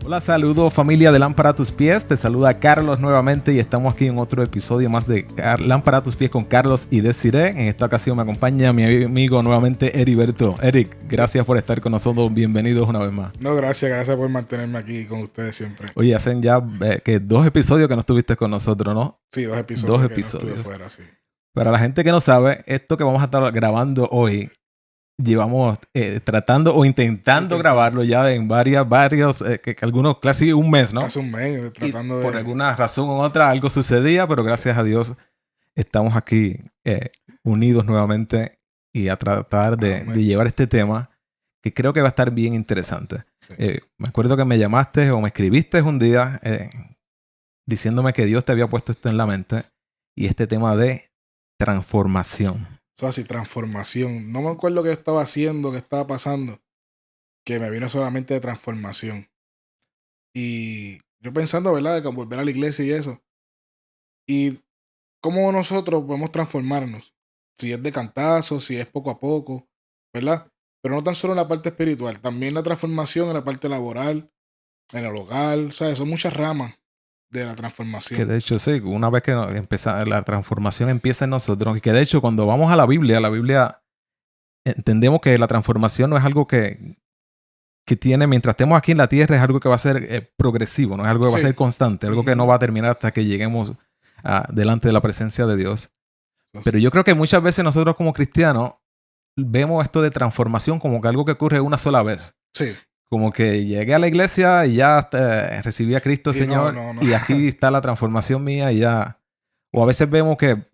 Hola, saludos familia de Lámpara a tus pies, te saluda Carlos nuevamente y estamos aquí en otro episodio más de Lámpara a tus pies con Carlos y Desiree. En esta ocasión me acompaña mi amigo nuevamente Heriberto. Eric, gracias por estar con nosotros, bienvenidos una vez más. No, gracias por mantenerme aquí con ustedes siempre. Oye, hacen ya que 2 episodios que no estuviste con nosotros, ¿no? Sí, 2 episodios. 2 episodios. Que no estuve fuera, sí. Para la gente que no sabe, esto que vamos a estar grabando hoy, llevamos tratando o intentando grabarlo ya en varios, que algunos casi un mes, ¿no? Casi un mes tratando Por alguna razón u otra algo sucedía, pero gracias a Dios estamos aquí unidos nuevamente y a tratar de llevar este tema que creo que va a estar bien interesante. Sí. Me acuerdo que me llamaste o me escribiste un día diciéndome que Dios te había puesto esto en la mente y este tema de transformación. Eso así, transformación. No me acuerdo qué estaba haciendo, qué estaba pasando, que me vino solamente de transformación. Y yo pensando, ¿verdad?, de volver a la iglesia y eso. Y cómo nosotros podemos transformarnos. Si es de cantazo, si es poco a poco, ¿verdad? Pero no tan solo en la parte espiritual, también la transformación en la parte laboral, en el hogar, ¿sabes? Son muchas ramas de la transformación. Que de hecho, sí, una vez que la transformación empieza en nosotros, y que de hecho cuando vamos a la Biblia entendemos que la transformación no es algo que tiene, mientras estemos aquí en la tierra, es algo que va a ser progresivo, no es algo que va a ser constante, algo que no va a terminar hasta que lleguemos delante de la presencia de Dios. Pero yo creo que muchas veces nosotros como cristianos vemos esto de transformación como que algo que ocurre una sola vez. Sí. Como que llegué a la iglesia y ya recibí a Cristo, Señor, y aquí está la transformación mía y ya. O a veces vemos que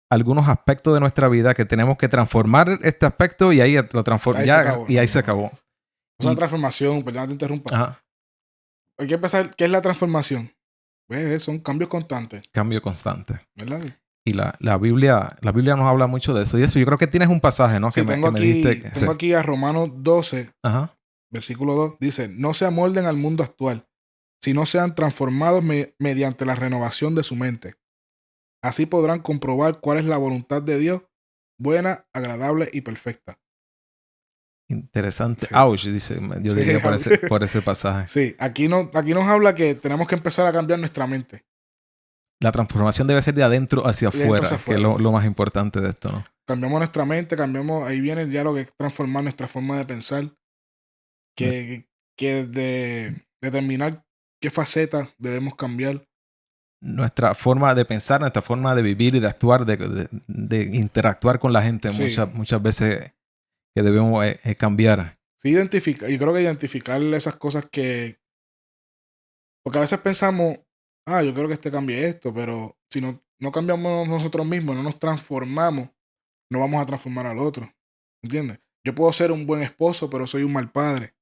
algunos aspectos de nuestra vida que tenemos que transformar este aspecto y ahí lo transformamos. Y ahí se acabó. Es una transformación, perdón, te interrumpa. Ajá. Hay que empezar, ¿qué es la transformación? ¿Ves? Son cambios constantes. Cambio constante. ¿Verdad? Y la Biblia nos habla mucho de eso. Y eso, yo creo que tienes un pasaje, ¿no? Sí, tengo aquí a Romanos 12, ajá, versículo 2. Dice, no se amolden al mundo actual, sino sean transformados mediante la renovación de su mente. Así podrán comprobar cuál es la voluntad de Dios, buena, agradable y perfecta. Interesante. Sí. Ouch, dice, yo diría por ese pasaje. Sí, aquí nos habla que tenemos que empezar a cambiar nuestra mente. La transformación debe ser de adentro hacia afuera, que es lo más importante de esto, ¿no? Cambiamos nuestra mente, ahí viene ya lo que es transformar nuestra forma de pensar, que de determinar qué faceta debemos cambiar. Nuestra forma de pensar, nuestra forma de vivir y de actuar, de interactuar con la gente, sí. muchas veces que debemos cambiar. Sí, yo creo que identificar esas cosas que... Porque a veces pensamos, yo quiero que cambie esto, pero si no cambiamos nosotros mismos, no nos transformamos, no vamos a transformar al otro. ¿Entiendes? Yo puedo ser un buen esposo, pero soy un mal padre.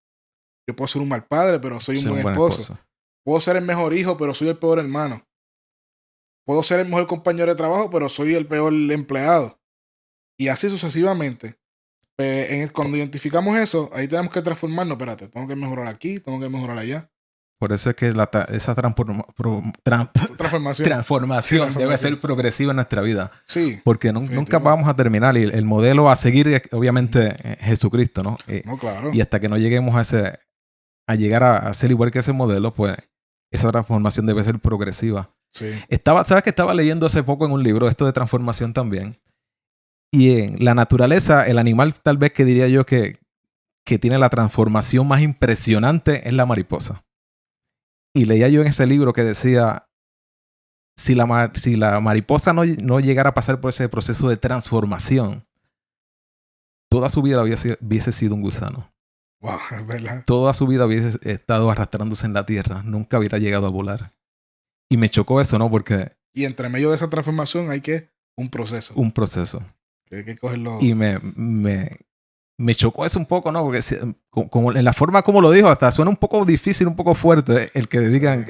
Yo puedo ser un mal padre, pero soy un buen esposo. Puedo ser el mejor hijo, pero soy el peor hermano. Puedo ser el mejor compañero de trabajo, pero soy el peor empleado. Y así sucesivamente. Cuando identificamos eso, ahí tenemos que transformarnos. Espérate, tengo que mejorar aquí, tengo que mejorar allá. Por eso es que esa transformación debe ser progresiva en nuestra vida. Sí. Porque nunca vamos a terminar. Y el modelo a seguir es obviamente Jesucristo, ¿no? No, claro. Y hasta que no lleguemos a llegar a ser igual que ese modelo, pues esa transformación debe ser progresiva. Sí. ¿Sabes que estaba leyendo hace poco en un libro esto de transformación también? Y en la naturaleza, el animal tal vez que diría yo que tiene la transformación más impresionante es la mariposa. Y leía yo en ese libro que decía, si la mariposa no llegara a pasar por ese proceso de transformación, toda su vida hubiese sido un gusano. Wow, es verdad. Toda su vida hubiese estado arrastrándose en la tierra, nunca hubiera llegado a volar. Y me chocó eso, ¿no? Porque... Y entre medio de esa transformación hay que un proceso. Un proceso. Que hay que cogerlo... Y me chocó eso un poco, ¿no? Porque como en la forma como lo dijo, hasta suena un poco difícil, un poco fuerte el que digan,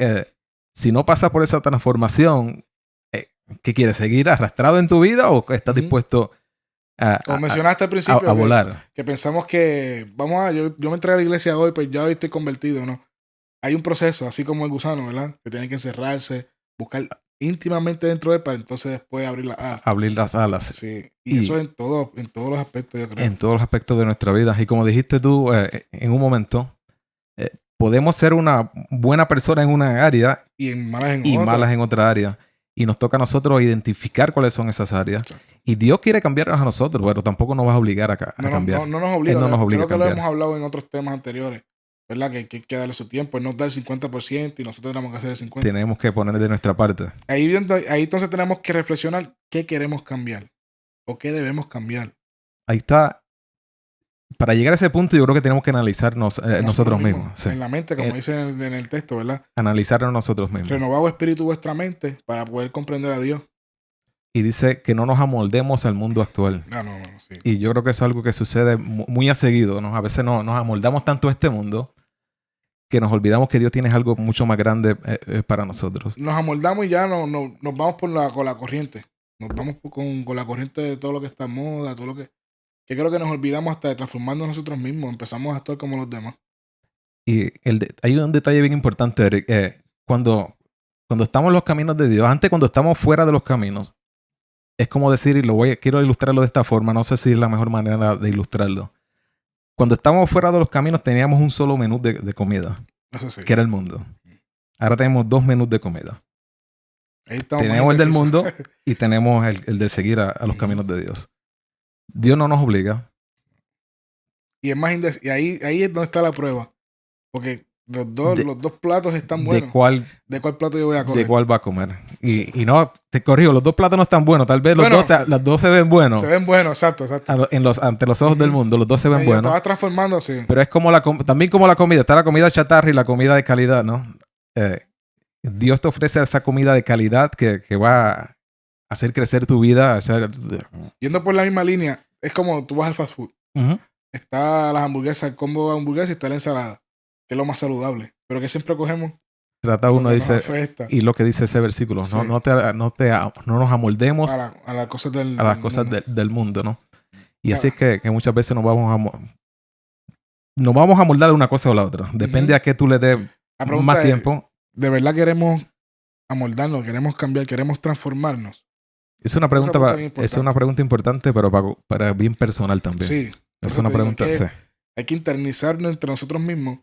si no pasas por esa transformación, ¿qué quieres? ¿Seguir arrastrado en tu vida o estás dispuesto como mencionaste al principio, a volar? Que pensamos que, yo me entré a la iglesia hoy, pues ya hoy estoy convertido, ¿no? Hay un proceso, así como el gusano, ¿verdad? Que tiene que encerrarse, buscar íntimamente dentro de él para entonces después abrir las alas. Abrir las alas. Sí. Y eso en todos los aspectos, yo creo. En todos los aspectos de nuestra vida. Y como dijiste tú en un momento, podemos ser una buena persona en una área Y en malas en y otra. malas en otra área. Y nos toca a nosotros identificar cuáles son esas áreas. Exacto. Y Dios quiere cambiarnos a nosotros, pero tampoco nos va a obligar a No, cambiar. no nos obliga. Él no nos obliga Creo a que lo cambiar. hemos hablado en otros temas anteriores, ¿verdad? Que hay que darle su tiempo. Él nos da el 50% y nosotros tenemos que hacer el 50%. Tenemos que poner de nuestra parte. Ahí entonces tenemos que reflexionar qué queremos cambiar o qué debemos cambiar. Ahí está. Para llegar a ese punto, yo creo que tenemos que analizarnos nosotros mismos. Sí. En la mente, como dice en el texto, ¿verdad? Analizarnos nosotros mismos. Renovado espíritu vuestra mente para poder comprender a Dios. Y dice que no nos amoldemos al mundo actual. No, sí. Y yo creo que eso es algo que sucede muy a seguido, ¿no? A veces nos amoldamos tanto a este mundo que nos olvidamos que Dios tiene algo mucho más grande para nosotros. Nos amoldamos y ya nos vamos con la corriente. Nos vamos con la corriente de todo lo que está en moda, todo lo que creo que nos olvidamos hasta de transformarnos nosotros mismos. Empezamos a actuar como los demás. Y hay un detalle bien importante, Eric. Cuando estamos en los caminos de Dios, antes cuando estamos fuera de los caminos, es como decir, y quiero ilustrarlo de esta forma, no sé si es la mejor manera de ilustrarlo. Cuando estábamos fuera de los caminos teníamos un solo menú de comida, Eso sí. que era el mundo. Ahora tenemos 2 menús de comida. Ahí estamos Tenemos el del mundo y tenemos el de seguir a los caminos de Dios. Dios no nos obliga. Y es más y ahí es donde está la prueba. Porque los dos platos están buenos. ¿De cuál plato yo voy a comer? ¿De cuál va a comer? Y no, te corrijo, los 2 platos no están buenos. Tal vez los dos se ven buenos. Se ven buenos, exacto. Ante los ojos del mundo, los dos se ven buenos. Te vas transformando, sí. Pero es como también como la comida. Está la comida chatarra y la comida de calidad, ¿no? Dios te ofrece esa comida de calidad que va a hacer crecer tu vida. Yendo por la misma línea, es como tú vas al fast food. Está las hamburguesas, el combo de hamburguesas y está la ensalada, que es lo más saludable. Pero que siempre cogemos. Trata uno, dice, y lo que dice ese versículo, sí. no nos amoldemos a las cosas del mundo, ¿no? Y así es que muchas veces nos vamos a moldar una cosa o la otra. Depende a qué tú le des más tiempo. ¿De verdad queremos amoldarnos, queremos cambiar, queremos transformarnos? Es una pregunta importante, pero para bien personal también. Sí. Es una pregunta, sí. Hay que internalizarnos entre nosotros mismos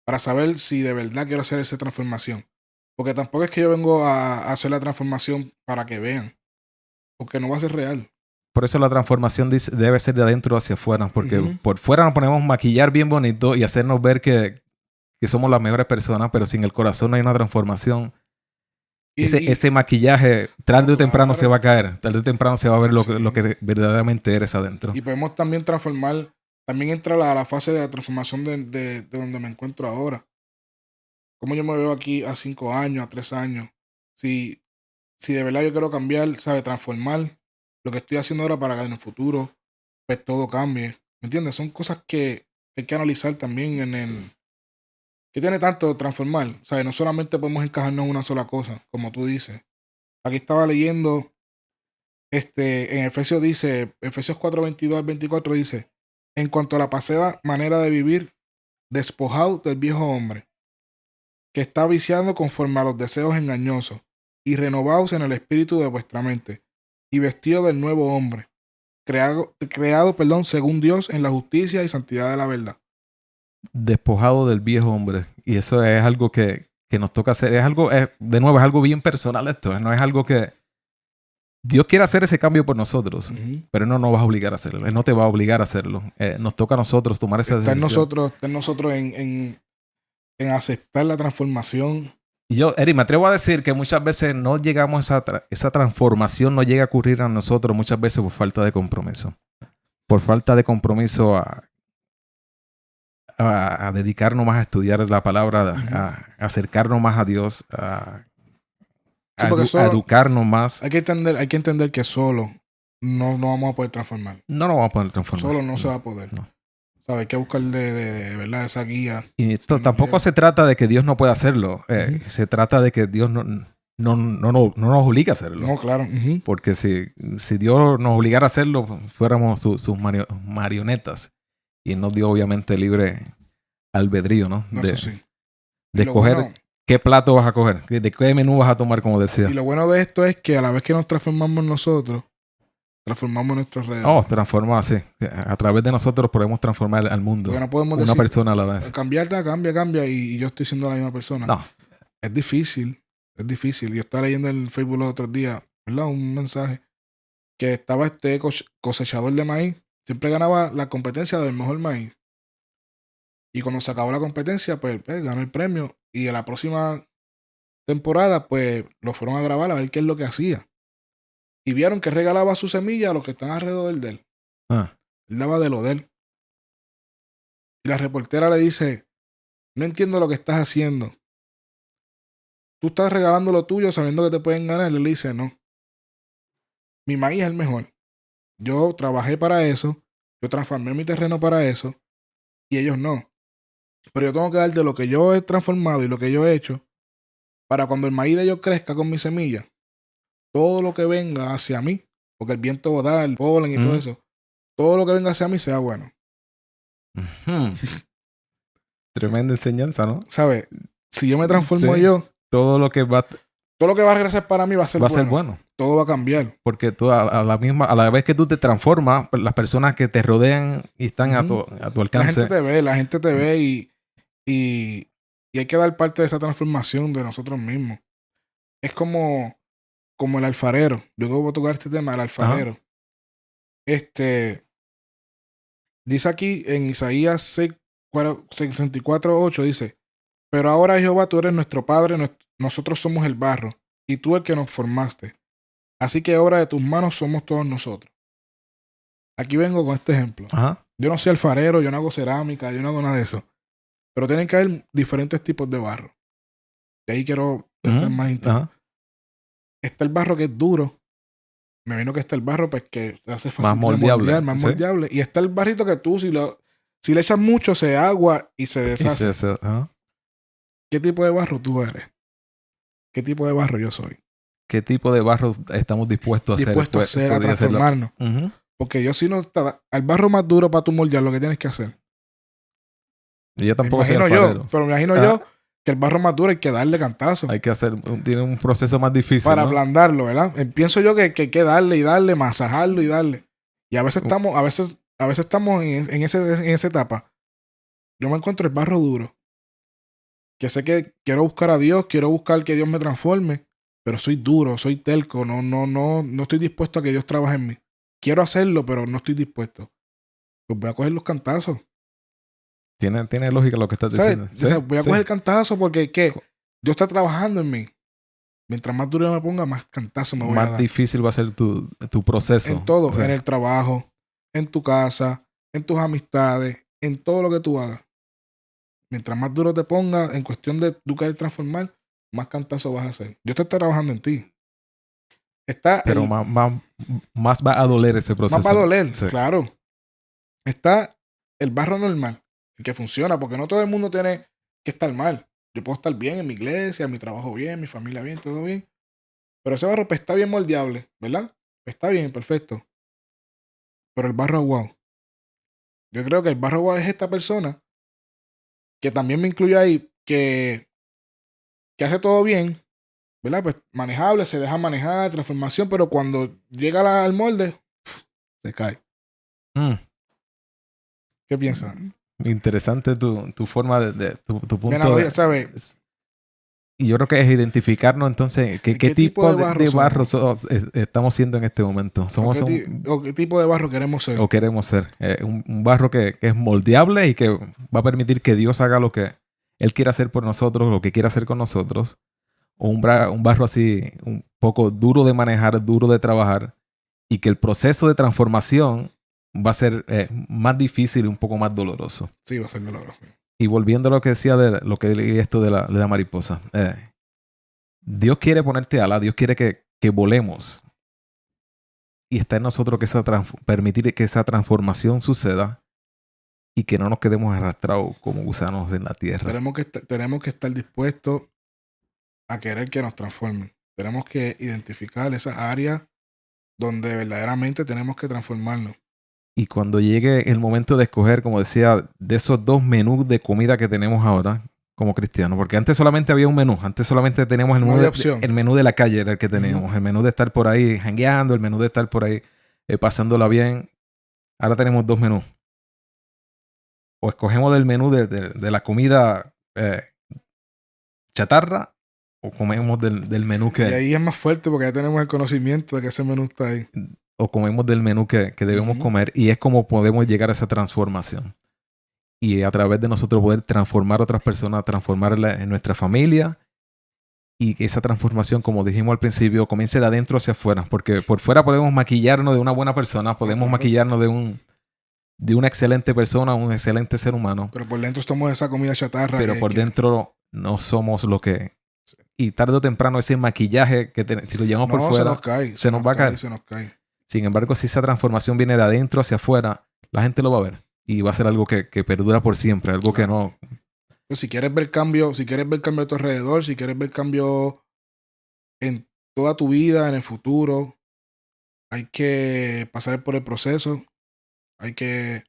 para saber si de verdad quiero hacer esa transformación. Porque tampoco es que yo vengo a hacer la transformación para que vean. Porque no va a ser real. Por eso la transformación debe ser de adentro hacia afuera. Porque por fuera nos ponemos a maquillar bien bonito y hacernos ver que somos las mejores personas, pero sin el corazón no hay una transformación. Ese maquillaje tarde o temprano se va a caer. Tarde o temprano se va a ver lo que verdaderamente eres adentro. Y podemos también transformar. También entra la fase de la transformación de donde me encuentro ahora. Cómo yo me veo aquí a 5 años, a 3 años. Si de verdad yo quiero cambiar, transformar lo que estoy haciendo ahora para que en el futuro pues todo cambie. ¿Me entiendes? Son cosas que hay que analizar también ¿Qué tiene tanto transformar? No solamente podemos encajarnos en una sola cosa, como tú dices. Aquí estaba leyendo, en Efesios dice, Efesios 4:22 al 24 dice, en cuanto a la pasada manera de vivir, despojaos del viejo hombre, que está viciado conforme a los deseos engañosos, y renovaos en el espíritu de vuestra mente, y vestido del nuevo hombre, creado según Dios en la justicia y santidad de la verdad. Despojado del viejo hombre. Y eso es algo que nos toca hacer. De nuevo, es algo bien personal esto. No es algo que Dios quiere hacer ese cambio por nosotros, pero no nos va a obligar a hacerlo. Él no te va a obligar a hacerlo. Nos toca a nosotros tomar esa decisión. Está en nosotros en aceptar la transformación. Y yo, Eric, me atrevo a decir que muchas veces no llegamos a esa transformación, no llega a ocurrir a nosotros muchas veces por falta de compromiso. Por falta de compromiso a dedicarnos más a estudiar la palabra, a acercarnos más a Dios, a educarnos más. Hay que entender que solo no vamos a poder transformar. No nos vamos a poder transformar. Solo no se va a poder. No. ¿Sabes? Hay que buscar de verdad esa guía. Y esto tampoco se trata de que Dios no pueda hacerlo. Se trata de que Dios no nos obliga a hacerlo. No, claro. Porque si Dios nos obligara a hacerlo, fuéramos sus marionetas. Y Él nos dio obviamente libre albedrío, ¿no? Eso sí. De escoger qué plato vas a coger, de qué menú vas a tomar, como decía. Y lo bueno de esto es que a la vez que nos transformamos nosotros, transformamos nuestro alrededor. Oh, transforma, sí. A través de nosotros podemos transformar al mundo. Porque no podemos Una decir, persona a la vez. cambia y yo estoy siendo la misma persona. No. Es difícil. Yo estaba leyendo en el Facebook los otros días, ¿verdad? Un mensaje que estaba este cosechador de maíz. Siempre ganaba la competencia del mejor maíz. Y cuando se acabó la competencia, pues ganó el premio. Y en la próxima temporada, pues lo fueron a grabar a ver qué es lo que hacía. Y vieron que regalaba su semilla a los que están alrededor de él. Ah. Él daba de lo de él. Y la reportera le dice, no entiendo lo que estás haciendo. Tú estás regalando lo tuyo sabiendo que te pueden ganar. Él le dice, no. Mi maíz es el mejor. Yo trabajé para eso. Yo transformé mi terreno para eso. Y ellos no. Pero yo tengo que dar de lo que yo he transformado y lo que yo he hecho para cuando el maíz de ellos crezca con mi semilla, todo lo que venga hacia mí, porque el viento da, el polen y todo eso, todo lo que venga hacia mí sea bueno. Tremenda enseñanza, ¿no? ¿Sabes? Si yo me transformo yo, todo lo que va a regresar para mí va a ser bueno. Todo va a cambiar. Porque tú a la vez que tú te transformas, las personas que te rodean y están a tu alcance. La gente te ve y hay que dar parte de esa transformación de nosotros mismos. Es como el alfarero. Yo voy a tocar este tema, el alfarero. Ajá. Dice aquí en Isaías 64:8, dice, pero ahora Jehová, tú eres nuestro Padre, nosotros somos el barro, y tú el que nos formaste. Así que obra de tus manos somos todos nosotros. Aquí vengo con este ejemplo. Ajá. Yo no soy alfarero, yo no hago cerámica, yo no hago nada de eso. Pero tienen que haber diferentes tipos de barro. Y ahí quiero ser más íntimo. Ajá. Está el barro que es duro. Me vino que está el barro pues que se hace fácil más moldeable. Más moldeable. Y está el barrito que tú, si le echas mucho, se agua y se deshace. ¿Qué tipo de barro tú eres? ¿Qué tipo de barro yo soy? ¿Qué tipo de barro estamos dispuestos a hacer? A transformarnos. Porque yo si no... Al barro más duro para tu moldear, lo que tienes que hacer. Yo tampoco soy alfarero. Pero me imagino yo que el barro más duro hay que darle cantazo. Hay que hacer... Tiene un proceso más difícil, para ablandarlo, ¿verdad? Pienso yo que hay que darle y darle, masajarlo y darle. Y a veces estamos en esa etapa. Yo me encuentro el barro duro. Que sé que quiero buscar a Dios, quiero buscar que Dios me transforme, pero soy duro, soy terco, no estoy dispuesto a que Dios trabaje en mí. Quiero hacerlo, pero no estoy dispuesto. Pues voy a coger los cantazos. Tiene lógica lo que estás diciendo. ¿Sí? Voy a coger el cantazo porque ¿qué? Dios está trabajando en mí. Mientras más duro me ponga, más cantazo me voy a dar. Más difícil va a ser tu proceso. En todo, en el trabajo, en tu casa, en tus amistades, en todo lo que tú hagas. Mientras más duro te pongas en cuestión de tú querer transformar, más cantazo vas a hacer. Dios te está trabajando en ti. Pero más va a doler ese proceso. Más va a doler, claro. Está el barro normal, el que funciona, porque no todo el mundo tiene que estar mal. Yo puedo estar bien en mi iglesia, mi trabajo bien, mi familia bien, todo bien. Pero ese barro pues, está bien moldeable, ¿verdad? Está bien, perfecto. Pero el barro aguado. Yo creo que el barro aguado es esta persona que también me incluye ahí, que hace todo bien, ¿verdad? Pues manejable, se deja manejar, transformación, pero cuando llega al molde, se cae. ¿Qué piensas? Interesante tu forma de tu punto de... ¿sabes? Y yo creo que es identificarnos entonces qué tipo de barro estamos siendo en este momento. ¿O qué tipo de barro queremos ser? O queremos ser. Un barro que es moldeable y que va a permitir que Dios haga lo que Él quiere hacer por nosotros, lo que quiere hacer con nosotros. O un barro así un poco duro de manejar, duro de trabajar. Y que el proceso de transformación va a ser más difícil y un poco más doloroso. Sí, va a ser doloroso. Y volviendo a lo que decía de lo que leí esto de la mariposa. Dios quiere ponerte ala, Dios quiere que volemos. Y está en nosotros permitir que esa transformación suceda y que no nos quedemos arrastrados como gusanos en la tierra. Tenemos que estar dispuestos a querer que nos transformen. Tenemos que identificar esas áreas donde verdaderamente tenemos que transformarnos. Y cuando llegue el momento de escoger, como decía, de esos 2 menús de comida que tenemos ahora como cristianos, porque antes solamente había un menú, antes solamente teníamos el menú de la calle, era el que teníamos, el menú de estar por ahí jangueando, el menú de estar por ahí pasándola bien. Ahora tenemos dos menús. O escogemos del menú de la comida chatarra o comemos del menú Y ahí es más fuerte porque ya tenemos el conocimiento de que ese menú está ahí. o comemos del menú que debemos comer, y es como podemos llegar a esa transformación. Y a través de nosotros poder transformar a otras personas, transformarla en nuestra familia, y que esa transformación, como dijimos al principio, comience de adentro hacia afuera, porque por fuera podemos maquillarnos de una buena persona, podemos maquillarnos de una excelente persona, un excelente ser humano. Pero por dentro estamos esa comida chatarra. Pero por dentro no somos lo que... Y tarde o temprano ese maquillaje si lo llevamos por fuera, se nos va a caer. Se nos cae. Sin embargo, si esa transformación viene de adentro hacia afuera, la gente lo va a ver. Y va a ser algo que perdura por siempre, algo que no... Entonces, si quieres ver cambio a tu alrededor, si quieres ver cambio en toda tu vida, en el futuro, hay que pasar por el proceso. Hay que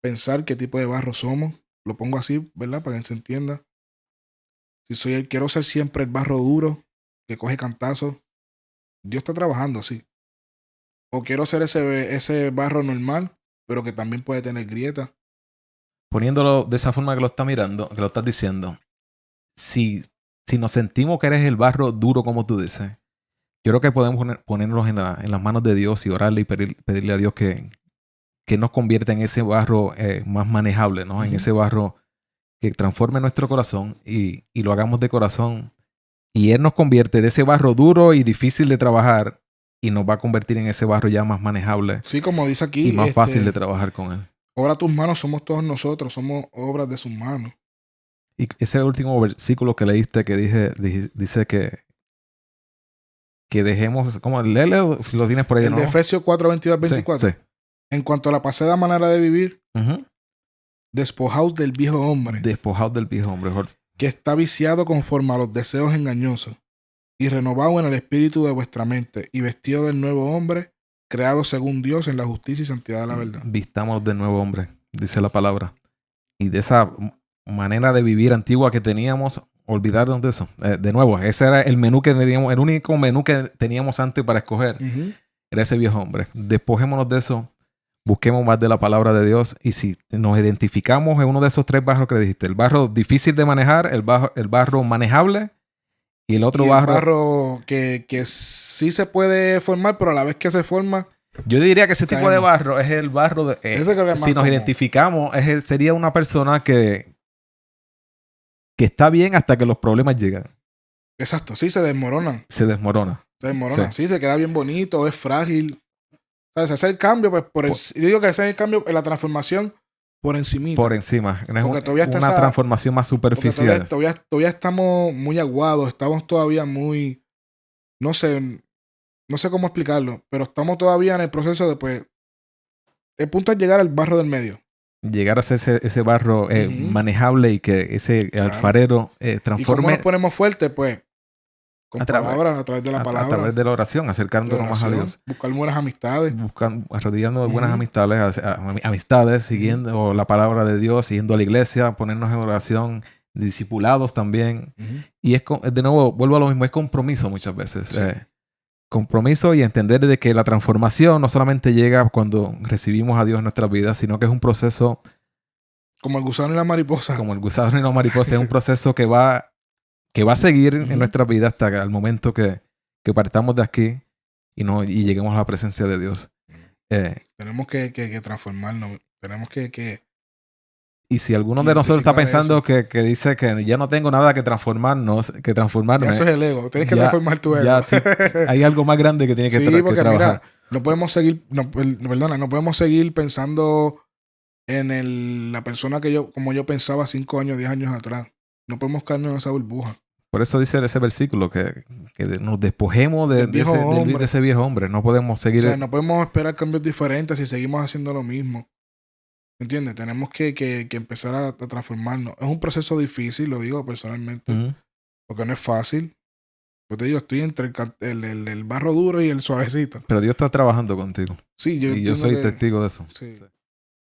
pensar qué tipo de barro somos. Lo pongo así, ¿verdad? Para que se entienda. Si quiero ser siempre el barro duro, que coge cantazos, Dios está trabajando así. O quiero ser ese barro normal, pero que también puede tener grietas. Poniéndolo de esa forma que lo estás mirando, que lo estás diciendo, si nos sentimos que eres el barro duro, como tú dices, yo creo que podemos ponernos en las manos de Dios y orarle y pedirle a Dios que nos convierta en ese barro más manejable, ¿no? En ese barro que transforme nuestro corazón y lo hagamos de corazón. Y Él nos convierte de ese barro duro y difícil de trabajar y nos va a convertir en ese barro ya más manejable. Sí, como dice aquí. Y más fácil de trabajar con Él. Obra tus manos, somos todos nosotros, somos obras de sus manos. Y ese último versículo que leíste que dice que dejemos, ¿cómo? Léelo si lo tienes por ahí, El ¿no? de Efesios 4, 22, 24. Sí. En cuanto a la pasada manera de vivir, despojaos del viejo hombre. Despojaos del viejo hombre, Jorge. Que está viciado conforme a los deseos engañosos. Y renovado en el espíritu de vuestra mente. Y vestido del nuevo hombre, creado según Dios en la justicia y santidad de la verdad. Vistamos del nuevo hombre, dice la palabra. Y de esa manera de vivir antigua que teníamos, olvidarnos de eso. De nuevo, ese era el menú que teníamos, el único menú que teníamos antes para escoger. Era ese viejo hombre. Despojémonos de eso, busquemos más de la palabra de Dios, y si nos identificamos en uno de esos tres barros que dijiste, el barro difícil de manejar, el barro manejable y el otro barro que sí se puede formar, pero a la vez que se forma... Yo diría que ese tipo de barro es el barro de... si nos identificamos, sería una persona que está bien hasta que los problemas llegan. Exacto, sí, se desmoronan. Se desmorona. Se desmorona, sí, se queda bien bonito, es frágil. ¿Sabes? Hacer el cambio, pues yo digo que hacer el cambio en la transformación por encimita. Por encima. No es una transformación más superficial. Todavía estamos muy aguados, estamos todavía muy... No sé cómo explicarlo, pero estamos todavía en el proceso de, pues... El punto es llegar al barro del medio. Llegar a ser ese barro manejable y que ese alfarero transforme... ¿Y cómo nos ponemos fuertes? Pues con palabras, a través de la palabra. A través de la oración, acercándonos más a Dios. Buscar buenas amistades. Arrodillándonos de buenas amistades, siguiendo la palabra de Dios, siguiendo a la iglesia, ponernos en oración, discipulados también. Y es, de nuevo, vuelvo a lo mismo, es compromiso muchas veces. Sí. Compromiso y entender de que la transformación no solamente llega cuando recibimos a Dios en nuestras vidas, sino que es un proceso... Como el gusano y la mariposa. Como el gusano y la mariposa. Es un proceso que va a seguir en nuestra vida hasta el momento que partamos de aquí y lleguemos a la presencia de Dios. Tenemos que transformarnos. Tenemos que y si alguno de nosotros está pensando que dice que ya no tengo nada que transformarme. Ya eso es el ego. Tienes que transformar tu ego. Ya, sí, hay algo más grande que tiene que, porque, trabajar. Mira, no podemos seguir pensando en la persona como yo pensaba 5 años, 10 años atrás. No podemos caernos en esa burbuja. Por eso dice ese versículo que nos despojemos de ese viejo hombre. No podemos seguir... O sea, no podemos esperar cambios diferentes si seguimos haciendo lo mismo. ¿Entiendes? Tenemos que empezar a transformarnos. Es un proceso difícil, lo digo personalmente, porque no es fácil. Pues te digo, estoy entre el barro duro y el suavecito. Pero Dios está trabajando contigo. Sí, yo soy testigo de eso. Sí.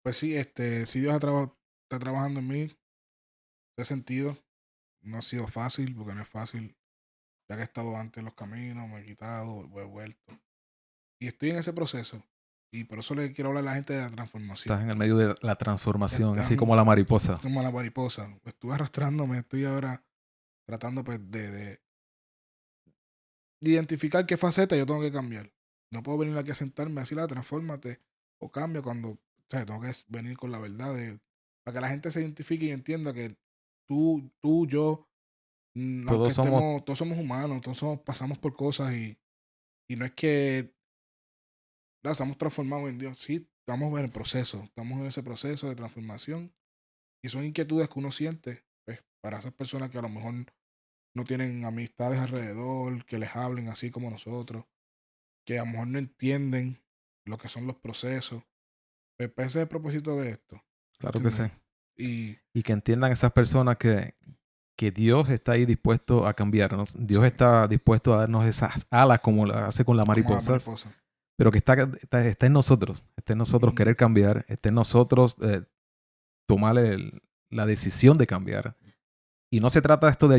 Pues sí, si Dios está trabajando en mí, en ese sentido, no ha sido fácil, porque no es fácil. Ya que he estado antes en los caminos, me he quitado, he vuelto. Y estoy en ese proceso. Y por eso le quiero hablar a la gente de la transformación. Estás en el medio de la transformación, Estás así como la mariposa. como la mariposa. Estuve arrastrándome, estoy ahora tratando pues de identificar qué faceta yo tengo que cambiar. No puedo venir aquí a sentarme así, transfórmate o cambia cuando, o sea, tengo que venir con la verdad para que la gente se identifique y entienda que yo, aunque Todos somos, todos somos humanos, pasamos por cosas y no es que estamos transformados en Dios. Sí, estamos en el proceso, estamos en ese proceso de transformación y son inquietudes que uno siente, pues, para esas personas que a lo mejor no tienen amistades alrededor, que les hablen así como nosotros, que a lo mejor no entienden lo que son los procesos. Pues ese es el propósito de esto, claro que sí. ¿entiendes? Y Y que entiendan esas personas que Dios está ahí dispuesto a cambiarnos. Dios sí, está dispuesto a darnos esas alas como lo hace con las como la mariposas, mariposa. pero que está en nosotros. Está en nosotros Ujú. querer cambiar, está en nosotros tomar la decisión de cambiar. Y no se trata de esto de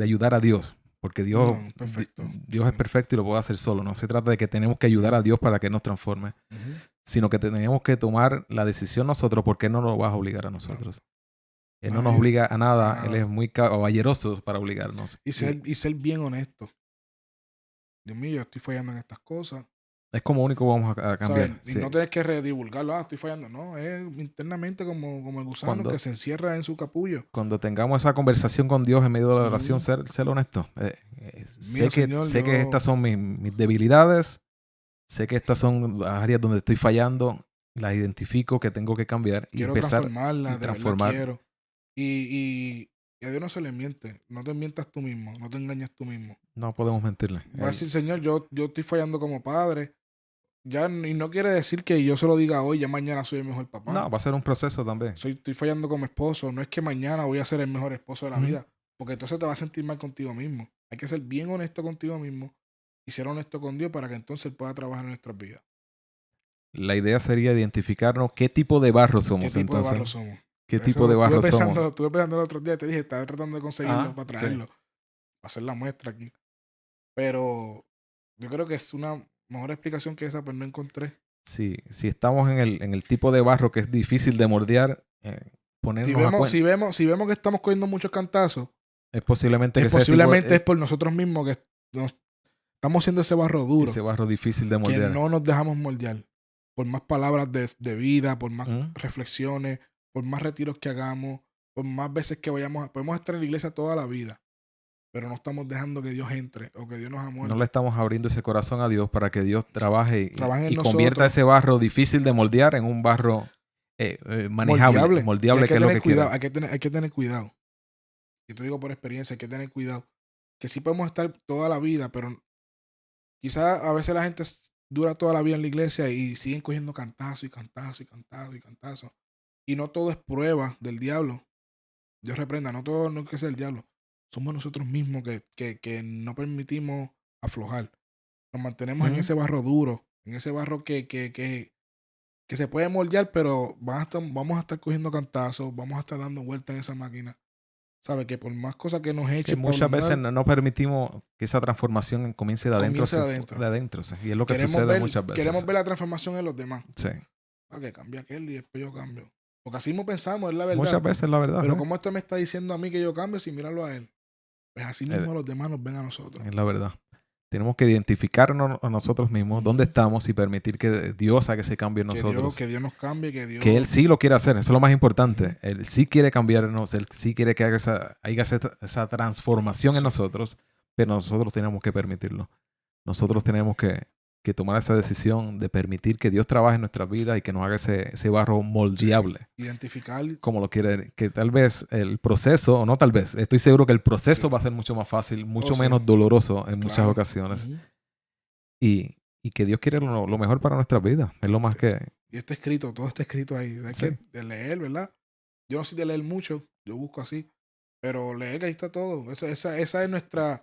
ayudar a Dios, porque No, perfecto. Dios es perfecto y lo puede hacer solo. No se trata de que tenemos que ayudar a Dios para que nos transforme, Ujú. sino que tenemos que tomar la decisión nosotros, porque Él no nos va a obligar a No, nosotros. Él no no, nos obliga a a nada, Él es nada. muy caballeroso para obligarnos. Y ser bien honesto. Dios mío, yo estoy fallando en estas cosas. Es como único vamos a ¿Sabes? cambiar. Y Sí. no tienes que redivulgarlo, estoy fallando. No, es internamente como el gusano que Cuando, se encierra en su capullo. cuando tengamos esa conversación con Dios en medio de la oración, Ujú. ser honesto. Mío, Señor, Sé que estas yo son mis debilidades, sé que estas son las áreas donde estoy fallando, las identifico que tengo que cambiar y quiero empezar transformarla, y de verdad transformar. quiero. Y a Dios no se le miente. No te mientas tú mismo, no te engañes tú mismo. No podemos mentirle. Va a decir, Señor, yo estoy fallando como padre. Ya, y no quiere decir que yo se lo diga hoy, ya mañana soy el mejor papá. No, va a ser un proceso también. Estoy fallando como esposo. No es que mañana voy a ser el mejor esposo de la Ujú. vida, porque entonces te vas a sentir mal contigo mismo. Hay que ser bien honesto contigo mismo y ser honesto con Dios para que entonces Él pueda trabajar en nuestras vidas. La idea sería identificarnos qué tipo de barro ¿Qué somos tipo de entonces. barro somos? ¿Qué tipo Eso de barro somos? estuve pensando el otro día, te dije, estaba tratando de conseguirlo Ah, para sí. traerlo, para hacer la muestra aquí. Pero yo creo que es una mejor explicación que esa, pues no encontré. Si estamos en el tipo de barro que es difícil de moldear, ponernos a cuenta. Si vemos que estamos cogiendo muchos cantazos, Es posiblemente que es ese tipo posiblemente es por nosotros mismos que nos estamos haciendo ese barro ese duro, barro difícil de que moldear. no nos dejamos moldear. Por más palabras de vida, por más ¿Mm? reflexiones, por más retiros que hagamos, por más veces que podemos estar en la iglesia toda la vida, pero no estamos dejando que Dios entre o que Dios nos No le amolde. estamos abriendo ese corazón a Dios para que Dios trabaje Trabajen en y convierta nosotros, ese barro difícil de moldear en un barro manejable, moldeable. Y hay moldeable, que que es lo tener que cuidado, quiera. hay que tener cuidado. Y te digo por experiencia, hay que tener cuidado. Que sí podemos estar toda la vida, pero quizás a veces la gente dura toda la vida en la iglesia y siguen cogiendo cantazo y cantazo y cantazo y cantazo. Y no todo es prueba del diablo. Dios reprenda, no todo no es que sea el diablo. Somos nosotros mismos que no permitimos aflojar. Nos mantenemos en ¿Mm? ese barro duro, en ese barro que se puede moldear, pero vamos a estar cogiendo cantazos, vamos a estar dando vueltas en esa máquina. ¿Sabe? Que por más cosas que nos Que echen para muchas veces ablandar, no permitimos que esa transformación comience de adentro comience de hacia adentro. de adentro. Sí. Y es lo que sucede muchas Queremos veces. ver la transformación en los demás. Sí. Ah, que cambia aquel y después yo cambio. Porque así mismo pensamos, es la Muchas verdad. veces la verdad, Pero sí. ¿cómo usted me está diciendo a mí que yo cambio sin mirarlo a él? Pues así Eh, mismo los demás nos ven a nosotros. Es la verdad. Tenemos que identificarnos a nosotros mismos, dónde Ujú. estamos y permitir que Dios haga ese cambio en nosotros. Que Dios nos cambie, que Que Él Dios... sí lo quiere hacer, eso es lo más Ujú. importante. Él sí quiere cambiarnos, Él sí quiere que haga esa transformación en Sí, nosotros, pero nosotros tenemos que permitirlo. Nosotros tenemos que tomar esa decisión de permitir que Dios trabaje en nuestras vidas y que nos haga ese barro sí. moldeable, Identificar, como lo quiere. Que tal vez el proceso, o no tal vez, estoy seguro que el sí. proceso va a ser mucho más fácil, Oh, mucho sí, menos doloroso en muchas claro. ocasiones. Ujú. Y que Dios quiere lo mejor para nuestras vidas. Es lo Sí. más que... Y está escrito, todo está escrito ahí. Hay Sí. que de leer, ¿verdad? Yo no soy de leer mucho, yo busco así. Pero leer, ahí está todo. Esa es nuestra...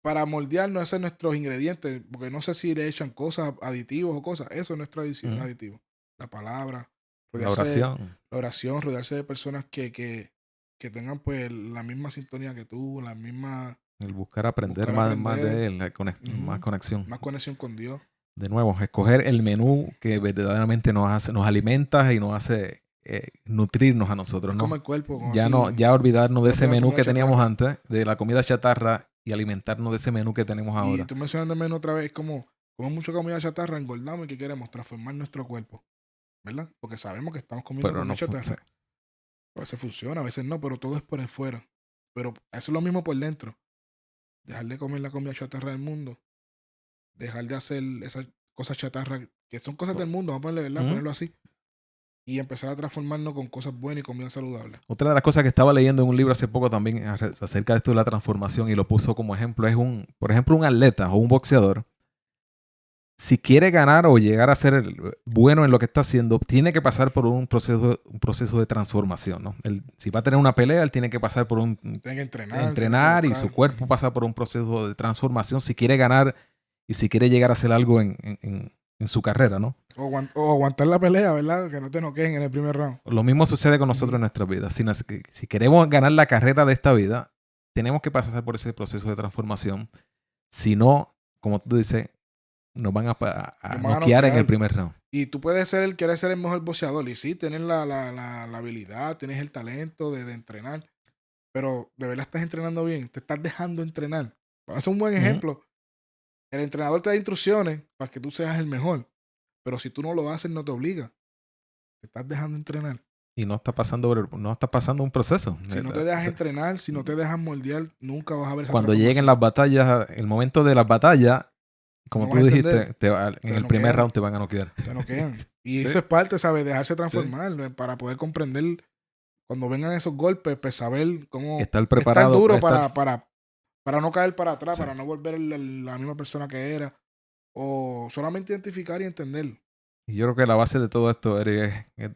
Para moldearnos, ese es nuestros ingredientes. Porque no sé si le echan cosas, aditivos o cosas. Eso es nuestro Ujú. aditivo. La palabra, La rodearse, oración. la oración, rodearse de personas que tengan pues la misma sintonía que tú, la misma El buscar aprender, Buscar más aprender. de él, más conexión. Más conexión con Dios. De nuevo, escoger el menú que verdaderamente nos alimenta y nos hace nutrirnos a nosotros, Es ¿no? como el cuerpo. Como Ya si no, ya olvidarnos de no ese tengas menú comida que teníamos chatarra. antes, de la comida chatarra, y alimentarnos de ese menú que tenemos Y ahora. tú mencionando el menú otra vez, es como mucha comida chatarra, engordamos y que queremos transformar nuestro cuerpo, ¿verdad? Porque sabemos que estamos comiendo Pero comida no chatarra. sí. A veces funciona, a veces no, pero todo es por el fuera. Pero eso es lo mismo por dentro. Dejar de comer la comida chatarra del mundo. Dejar de hacer esas cosas chatarra, que son cosas del mundo, vamos a ponerle, ¿verdad? Ujú. Ponerlo así. Y empezar a transformarnos con cosas buenas y comida saludable. Otra de las cosas que estaba leyendo en un libro hace poco también acerca de esto de la transformación y lo puso como ejemplo es por ejemplo, un atleta o un boxeador. Si quiere ganar o llegar a ser bueno en lo que está haciendo, tiene que pasar por un proceso de transformación, ¿no? Si va a tener una pelea, él tiene que pasar por Tiene que entrenar. entrenar y su cuerpo pasa por un proceso de transformación si quiere ganar y si quiere llegar a hacer algo en su carrera, ¿no? O aguantar la pelea, ¿verdad? Que no te noqueen en el primer round. Lo mismo sucede con nosotros en nuestras vidas. Si queremos ganar la carrera de esta vida, tenemos que pasar por ese proceso de transformación. Si no, como tú dices, nos van a noquear en el primer round. Y tú puedes querer ser el mejor boxeador. Y sí, tienes la habilidad, tienes el talento de entrenar. Pero de verdad estás entrenando bien. Te estás dejando entrenar. Para hacer un buen ejemplo, el entrenador te da instrucciones para que tú seas el mejor. Pero si tú no lo haces, no te obliga. Te estás dejando entrenar. Y no está pasando un proceso. Si no te dejas entrenar, si no te dejas moldear, nunca vas a ver esa Cuando lleguen las batallas, el momento de las batallas, como tú dijiste, en el primer round te van a noquear. Te noquean. Y eso es parte, ¿sabes? Dejarse transformar para poder comprender cuando vengan esos golpes, pues saber cómo estar preparado, duro para no caer para atrás, Sí. para no volver la misma persona que era. O solamente identificar y entender. Y yo creo que la base de todo esto, Eric, es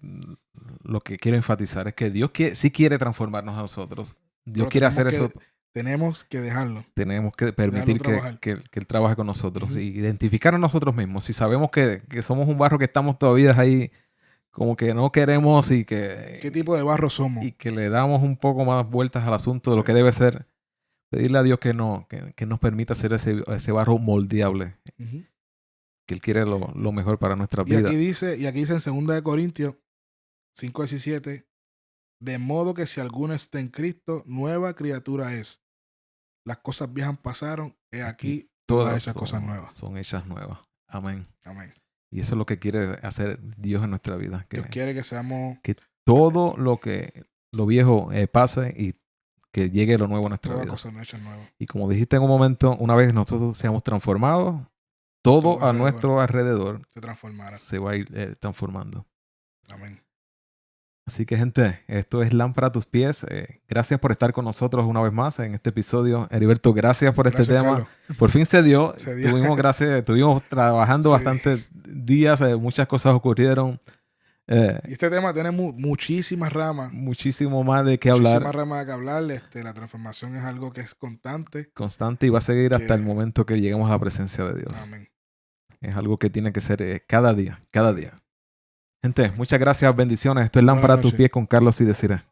lo que quiero enfatizar, es que Dios sí quiere transformarnos a nosotros. Dios Pero quiere hacer eso. Tenemos que dejarlo. Tenemos que permitir que Él trabaje con nosotros. Y identificar a nosotros mismos. Si sabemos que somos un barro que estamos todavía ahí como que no queremos y que... ¿Qué tipo de barro somos? Y que le damos un poco más vueltas al asunto de lo que debe ser. Pedirle a Dios que nos permita hacer ese barro moldeable. Que Él quiere lo mejor para nuestra vida. Aquí dice en 2 Corintios 5:17, de modo que si alguno está en Cristo, nueva criatura es. Las cosas viejas pasaron, he aquí todas esas cosas nuevas. Son hechas nuevas. Amén. Amén. Y eso es lo que quiere hacer Dios en nuestra vida. Dios quiere que seamos... Que todo lo viejo pase y que llegue lo nuevo a nuestra vida. Cosas hechas nuevas. Y como dijiste en un momento, una vez nosotros seamos transformados, todo a nuestro alrededor se va a ir transformando. Amén. Así que, gente, esto es Lámpara a tus pies. Gracias por estar con nosotros una vez más en este episodio. Heriberto, gracias por este tema. Carlos. Por fin se dio. Estuvimos trabajando bastantes días, muchas cosas ocurrieron. Y este tema tiene muchísimas ramas. Muchísimo más de qué hablar. Muchísimas ramas de qué hablar. La transformación es algo que es constante. Constante y va a seguir hasta el momento que lleguemos a la presencia de Dios. Amén. Es algo que tiene que ser cada día, cada día. Gente, muchas gracias, bendiciones. Esto es Lámpara a tus pies con Carlos y Desiree.